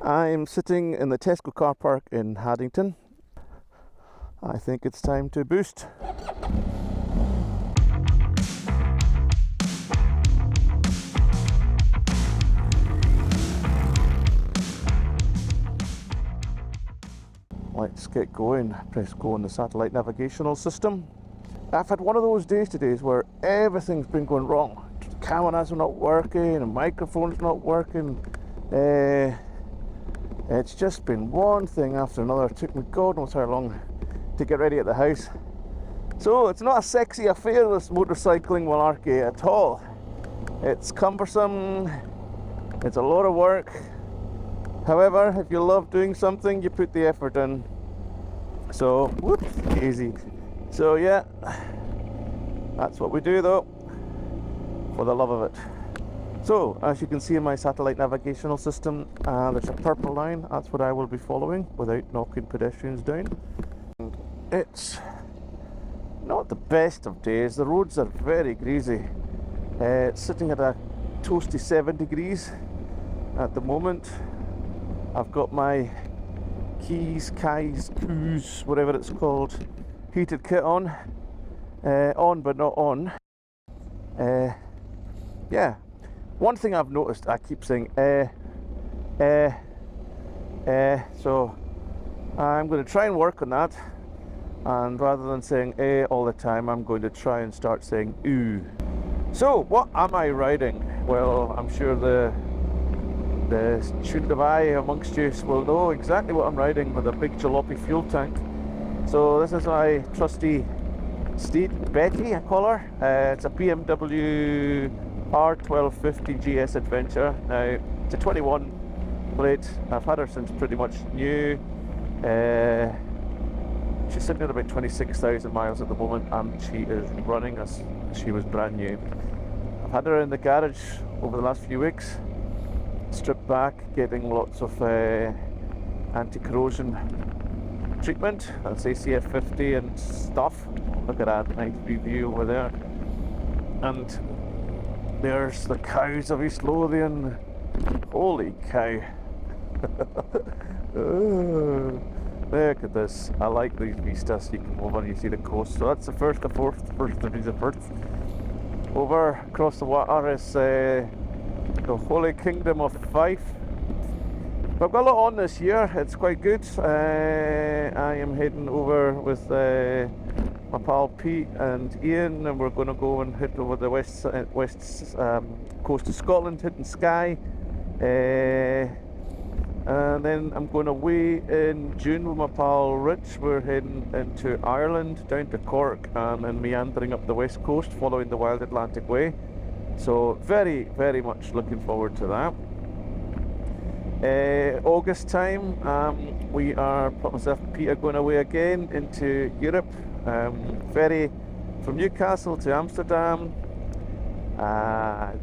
I'm sitting in the Tesco car park in Haddington. I think it's time to boost. Let's get going. Press go on the satellite navigational system. I've had one of those days today where everything's been going wrong. The cameras are not working, the microphone's not working. It's just been one thing after another. It took me God knows how long to get ready at the house. So it's not a sexy affair, this motorcycling malarkey at all. It's cumbersome, it's a lot of work. However, if you love doing something, you put the effort in. So, whoops, easy. So yeah, that's what we do though, for the love of it. So, as you can see in my satellite navigational system, there's a purple line. That's what I will be following without knocking pedestrians down. And it's not the best of days. The roads are very greasy. It's sitting at a toasty 7 degrees at the moment. I've got my keys, whatever it's called, heated kit on but not on. Yeah. One thing I've noticed, I keep saying so I'm going to try and work on that, and rather than saying all the time, I'm going to try and start saying ooh. So what am I riding? Well, I'm sure the student of eye amongst you will know exactly what I'm riding, with a big jalopy fuel tank. So this is my trusty steed, Betty I call her. It's a BMW R1250 GS Adventure. Now, it's a 21 plate. I've had her since pretty much new. She's sitting at about 26,000 miles at the moment, and she is running as she was brand new. I've had her in the garage over the last few weeks, stripped back, getting lots of anti-corrosion treatment. That's ACF 50 and stuff. Look at that nice review over there. And there's the cows of East Lothian. Holy cow. Oh, look at this. I like these vistas. You come over and you see the coast. So that's the first of the first. Over across the water is the Holy Kingdom of Fife. I've got a lot on this year. It's quite good. I am heading over with my pal Pete and Ian, and we're going to go and hit over the west coast of Scotland, hitting Skye, and then I'm going away in June with my pal Rich. We're heading into Ireland, down to Cork, and then meandering up the west coast, following the Wild Atlantic Way. So very, very much looking forward to that. August time, we are, myself and Peter, going away again into Europe. Ferry from Newcastle to Amsterdam,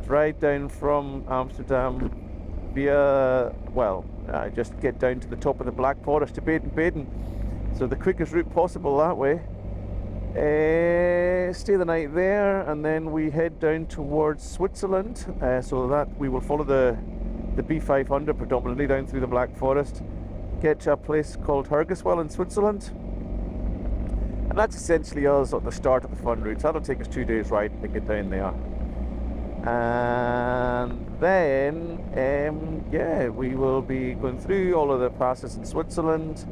ride down from Amsterdam via, just get down to the top of the Black Forest to Baden. So the quickest route possible that way. Stay the night there, and then we head down towards Switzerland, so that we will follow the B500 predominantly down through the Black Forest, get to a place called Hergiswell in Switzerland. And that's essentially us at the start of the fun route. So that'll take us 2 days riding to get down there. And then, we will be going through all of the passes in Switzerland,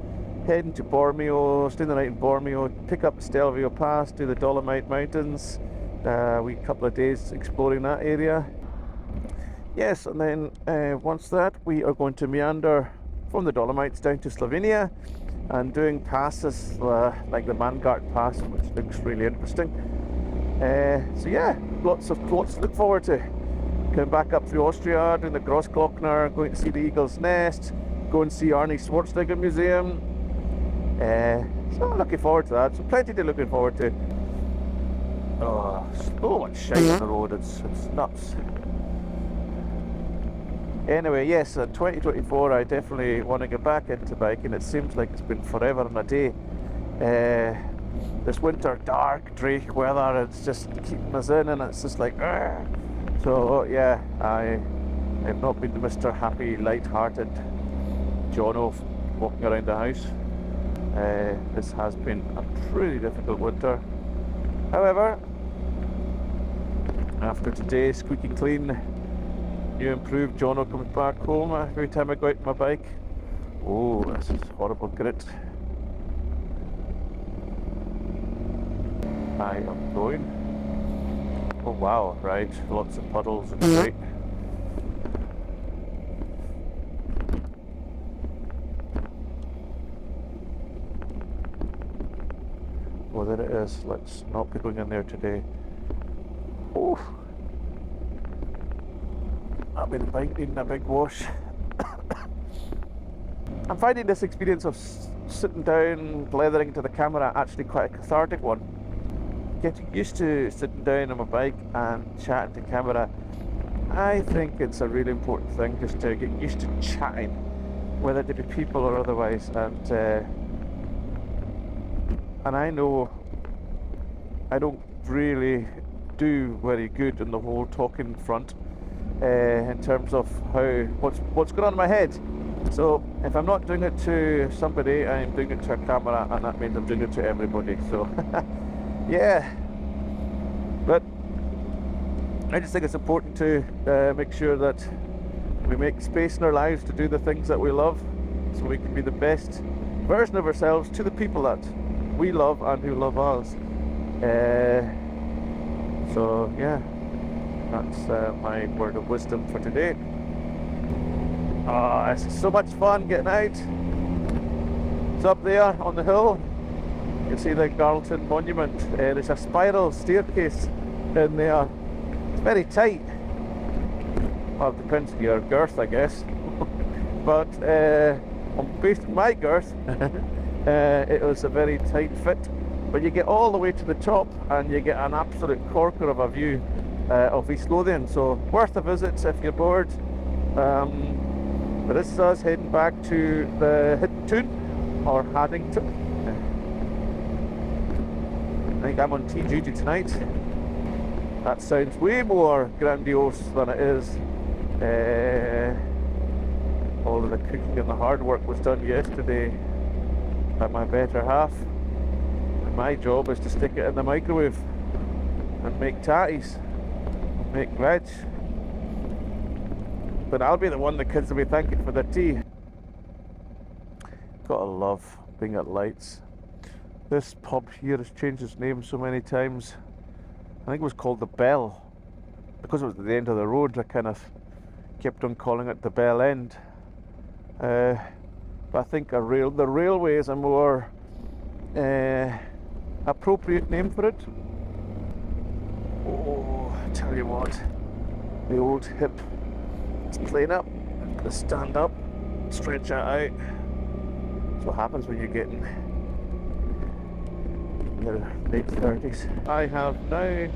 heading to Bormio, stay the night in Bormio, pick up Stelvio Pass, do the Dolomite Mountains. We couple of days exploring that area. Yes, and then once that, we are going to meander from the Dolomites down to Slovenia, and doing passes like the Mangart Pass, which looks really interesting. So yeah, lots to look forward to. Coming back up through Austria, doing the Grossglockner, going to see the Eagle's Nest, go and see Arne Schwarzenegger Museum. So I'm looking forward to that. So plenty to looking forward to. Oh, so much shite on the road, it's nuts. Anyway, yes, 2024, I definitely want to get back into biking. It seems like it's been forever and a day. This winter, dark, dreary weather, it's just keeping us in, and it's just like, so yeah, I have not been Mr. Happy, light-hearted Jono walking around the house. This has been a pretty difficult winter. However, after today, squeaky clean, new improved Jono comes back home every time I go out on my bike. Oh, this is horrible grit. I am going. Oh wow, right, lots of puddles and great. Well, there it is. Let's not be going in there today. Oh, that'll be the bike needing a big wash. I'm finding this experience of sitting down, leathering to the camera actually quite a cathartic one. Getting used to sitting down on my bike and chatting to camera, I think it's a really important thing, just to get used to chatting, whether it be people or otherwise. And I know I don't really do very good in the whole talking front in terms of what's going on in my head. So if I'm not doing it to somebody, I'm doing it to a camera, and that means I'm doing it to everybody. So yeah, but I just think it's important to make sure that we make space in our lives to do the things that we love, so we can be the best version of ourselves to the people that we love and who love us. So yeah, that's my word of wisdom for today. Oh, it's so much fun getting out. It's up there on the hill. You can see the Garleton Monument. There's a spiral staircase in there. It's very tight. Well, it depends on your girth, I guess. But based on my girth, it was a very tight fit. But you get all the way to the top and you get an absolute corker of a view of East Lothian. So worth a visit if you're bored. But this is us heading back to the Hittoon or Haddington. I think I'm on tea duty tonight. That sounds way more grandiose than it is. All of the cooking and the hard work was done yesterday by my better half. And my job is to stick it in the microwave and make tatties, and make veg. But I'll be the one the kids will be thanking for their tea. Gotta love being at lights. This pub here has changed its name so many times. I think it was called the Bell. Because it was at the end of the road, I kind of kept on calling it the Bell End. But I think the railway is a more appropriate name for it. Oh, I tell you what, the old hip. It's playing up. I'm going to stand up, stretch that out. That's what happens when you're getting in your late 30s. I have now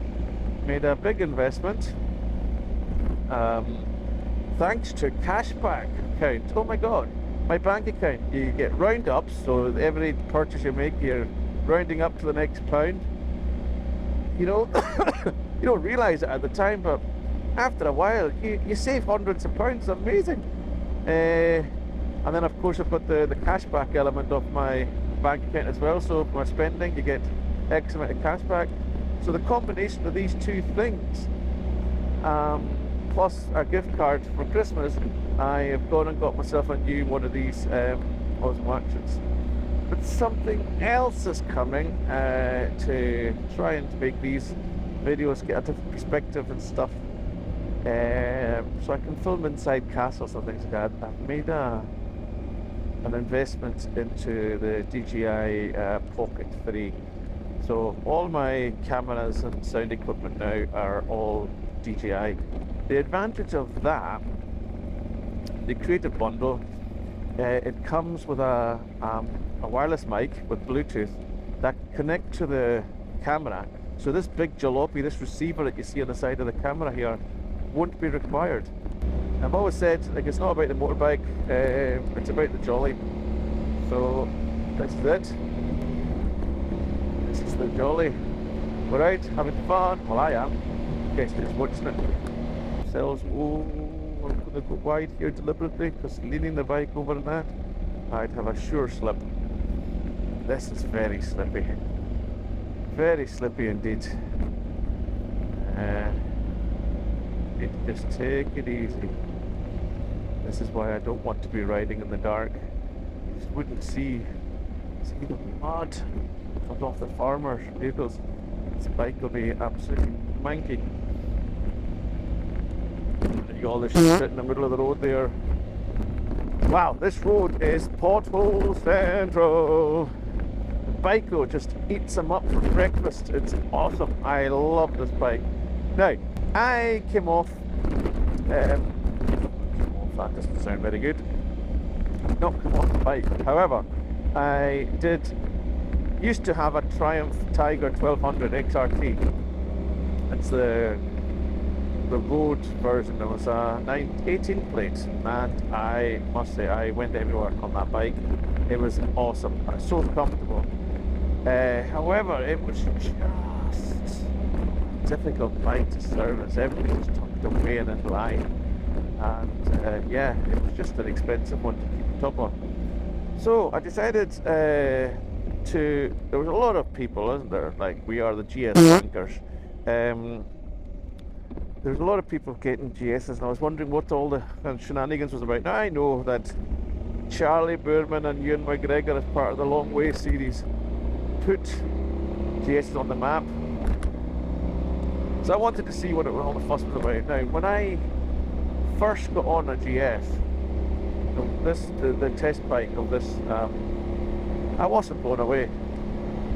made a big investment thanks to cashback account. Oh my god, my bank account. You get round ups, so every purchase you make, you're rounding up to the next pound. You know, you don't realise it at the time, but after a while, you save hundreds of pounds. Amazing. And then, of course, I've got the cashback element of my bank account as well. So for my spending, you get X amount of cashback. So the combination of these two things, plus a gift card for Christmas, I have gone and got myself a new one of these Osmo Actions. But something else is coming to try and make these videos get a different perspective and stuff. So I can film inside castles and things like that. I've made an investment into the DJI Pocket 3. So all my cameras and sound equipment now are all DJI. The advantage of that, the Creative Bundle, it comes with a wireless mic with Bluetooth that can connect to the camera. So this big jalopy, this receiver that you see on the side of the camera here, won't be required. I've always said, like, it's not about the motorbike, it's about the jolly. So this is it. This is the jolly. We're out having fun. Well, I am. In case you're just watching it. Sells. Oh, I'm going to go wide here deliberately, because leaning the bike over in that, I'd have a sure slip. This is very slippy. Very slippy indeed. Just take it easy. This is why I don't want to be riding in the dark. You just wouldn't see the mud comes off the farmers' vehicles. This bike will be absolutely manky. You got all this shit in the middle of the road there. Wow, this road is pothole central. The bike though just eats them up for breakfast. It's awesome. I love this bike. Now, I came off. That doesn't sound very good. Not come off the bike. However, I used to have a Triumph Tiger 1200 XRT. It's the road version. There was a 918 plate, and I must say I went everywhere on that bike. It was awesome. So comfortable. However, it was just a difficult bike to service. Everything was tucked away and in line, and yeah, it was just an expensive one to keep top on. So I decided there was a lot of people, isn't there? Like, we are the GS bankers. There's a lot of people getting GSs, and I was wondering what all the shenanigans was about. Now, I know that Charlie Boorman and Ewan McGregor, as part of the Long Way series, put GSs on the map. So I wanted to see what all the fuss was about. Now, when I first got on a GS, the test bike of this, I wasn't blown away.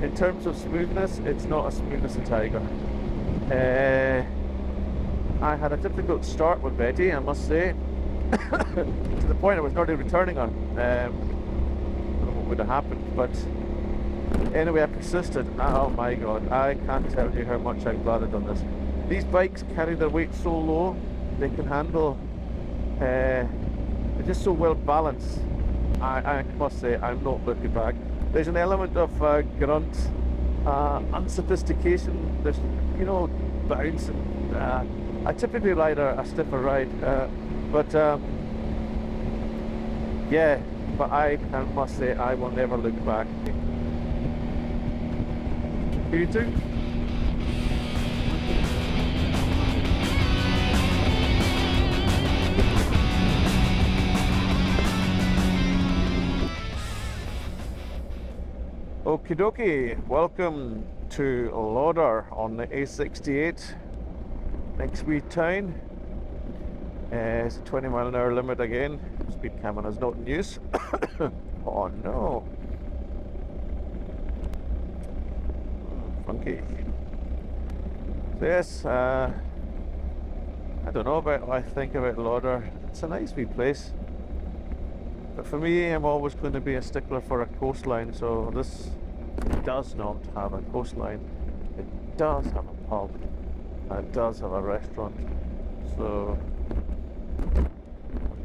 In terms of smoothness, it's not as smooth as the Tiger. I had a difficult start with Betty, I must say, to the point I was nearly returning on. I don't know what would have happened, but anyway, I persisted. Oh my god, I can't tell you how much I'm glad I've done this. These bikes carry their weight so low, they can handle, they're just so well balanced. I must say, I'm not looking back. There's an element of grunt, unsophistication, there's, bounce, and I typically ride a stiffer ride, but yeah, but I must say I will never look back. You too? Okie dokie, welcome to Lauder on the A68. Next wee town. It's a 20 mile an hour limit again. Speed camera is not in use. Oh no. Funky. So yes, I don't know about what I think about Lauder. It's a nice wee place. But for me, I'm always going to be a stickler for a coastline, so this does not have a coastline. It does have a pub. It does have a restaurant, so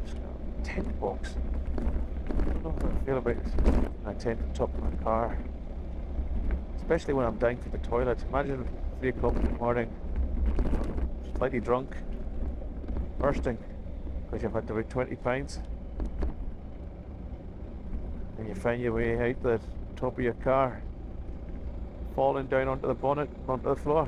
just got a tent box. I don't know how I feel about a tent on top of my car, especially when I'm dying for the toilet. Imagine 3 o'clock in the morning, slightly drunk, bursting because you've had about 20 pints, and you find your way out the top of your car, falling down onto the bonnet, onto the floor.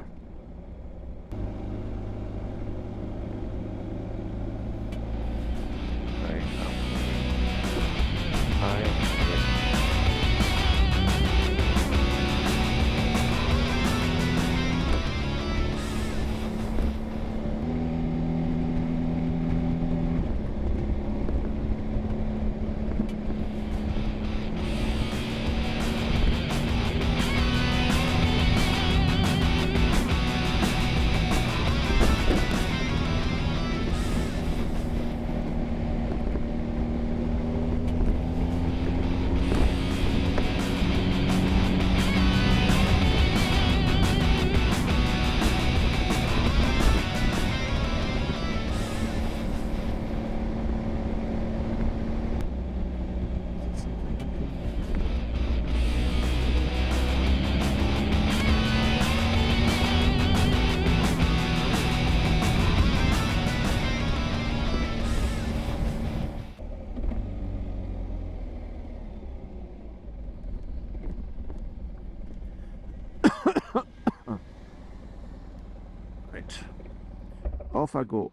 off I go.